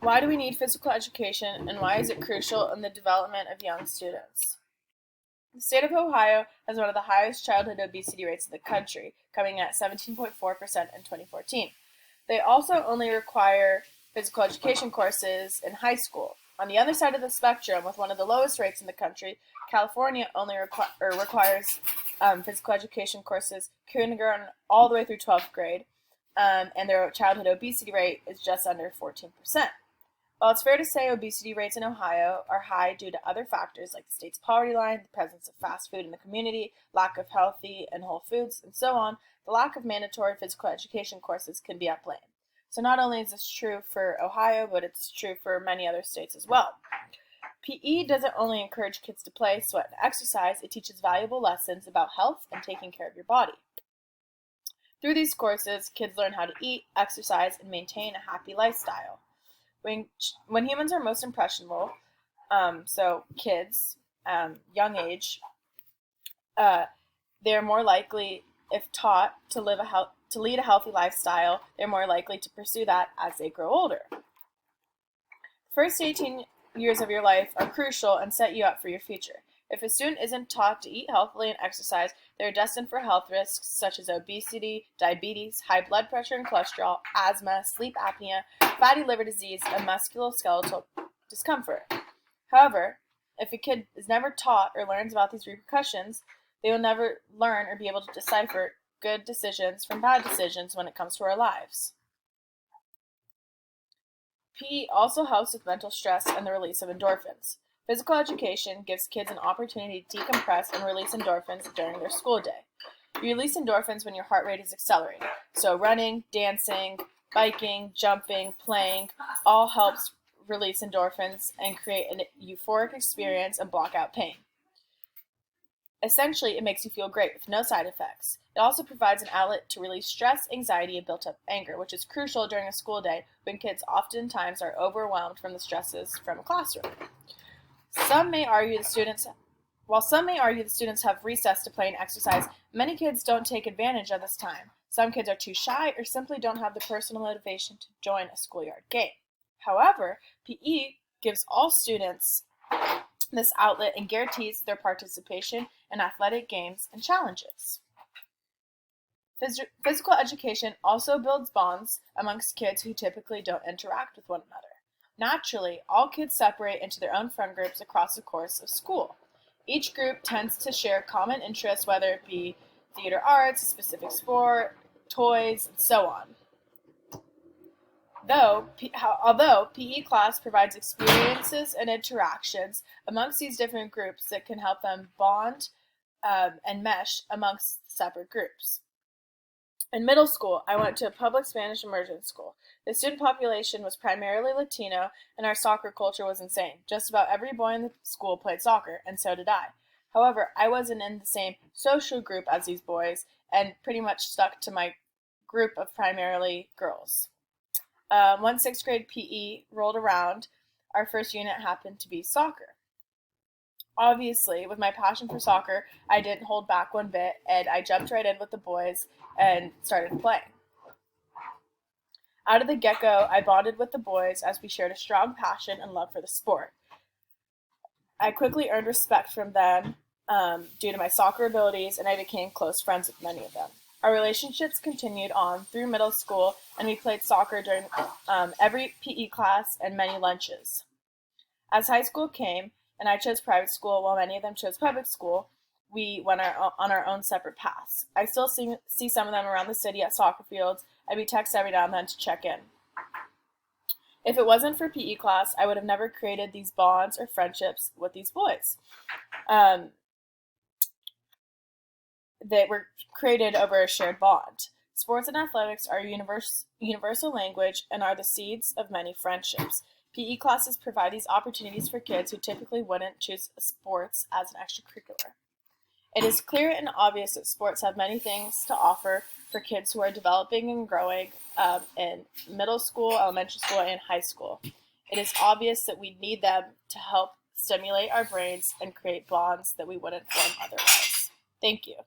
Why do we need physical education, and why is it crucial in the development of young students? The state of Ohio has one of the highest childhood obesity rates in the country, coming at 17.4% in 2014. They also only require physical education courses in high school. On the other side of the spectrum, with one of the lowest rates in the country, California only requires physical education courses kindergarten all the way through 12th grade, and their childhood obesity rate is just under 14%. While it's fair to say obesity rates in Ohio are high due to other factors like the state's poverty line, the presence of fast food in the community, lack of healthy and whole foods, and so on, the lack of mandatory physical education courses can be at blame. So not only is this true for Ohio, but it's true for many other states as well. PE doesn't only encourage kids to play, sweat, and exercise, it teaches valuable lessons about health and taking care of your body. Through these courses, kids learn how to eat, exercise, and maintain a happy lifestyle. When humans are most impressionable, so kids, young age, they're more likely, if taught to lead a healthy lifestyle, they're more likely to pursue that as they grow older. The first 18 years of your life are crucial and set you up for your future. If a student isn't taught to eat healthily and exercise, they're destined for health risks such as obesity, diabetes, high blood pressure and cholesterol, asthma, sleep apnea, fatty liver disease, and musculoskeletal discomfort. However, if a kid is never taught or learns about these repercussions, they will never learn or be able to decipher good decisions from bad decisions when it comes to our lives. PE also helps with mental stress and the release of endorphins. Physical education gives kids an opportunity to decompress and release endorphins during their school day. You release endorphins when your heart rate is accelerating. So running, dancing, biking, jumping, playing, all helps release endorphins and create an euphoric experience and block out pain. Essentially, it makes you feel great with no side effects. It also provides an outlet to release stress, anxiety, and built-up anger, which is crucial during a school day when kids oftentimes are overwhelmed from the stresses from a classroom. While some may argue the students have recess to play and exercise, many kids don't take advantage of this time. Some kids are too shy or simply don't have the personal motivation to join a schoolyard game. However, PE gives all students this outlet and guarantees their participation in athletic games and challenges. Physical education also builds bonds amongst kids who typically don't interact with one another. Naturally, all kids separate into their own friend groups across the course of school. Each group tends to share common interests, whether it be theater arts, a specific sport, toys, and so on. Although PE class provides experiences and interactions amongst these different groups that can help them bond and mesh amongst separate groups. In middle school, I went to a public Spanish immersion school. The student population was primarily Latino, and our soccer culture was insane. Just about every boy in the school played soccer, and so did I. However, I wasn't in the same social group as these boys, and pretty much stuck to my group of primarily girls. Once 6th grade PE rolled around, our first unit happened to be soccer. Obviously, with my passion for soccer, I didn't hold back one bit, and I jumped right in with the boys and started playing. Out of the get-go, I bonded with the boys as we shared a strong passion and love for the sport. I quickly earned respect from them due to my soccer abilities, and I became close friends with many of them. Our relationships continued on through middle school, and we played soccer during every PE class and many lunches. As high school came, and I chose private school while many of them chose public school, we went on our own separate paths. I still see some of them around the city at soccer fields, and we text every now and then to check in. If it wasn't for PE class, I would have never created these bonds or friendships with these boys. They were created over a shared bond. Sports and athletics are a universal language and are the seeds of many friendships. PE classes provide these opportunities for kids who typically wouldn't choose sports as an extracurricular. It is clear and obvious that sports have many things to offer for kids who are developing and growing in middle school, elementary school, and high school. It is obvious that we need them to help stimulate our brains and create bonds that we wouldn't form otherwise. Thank you.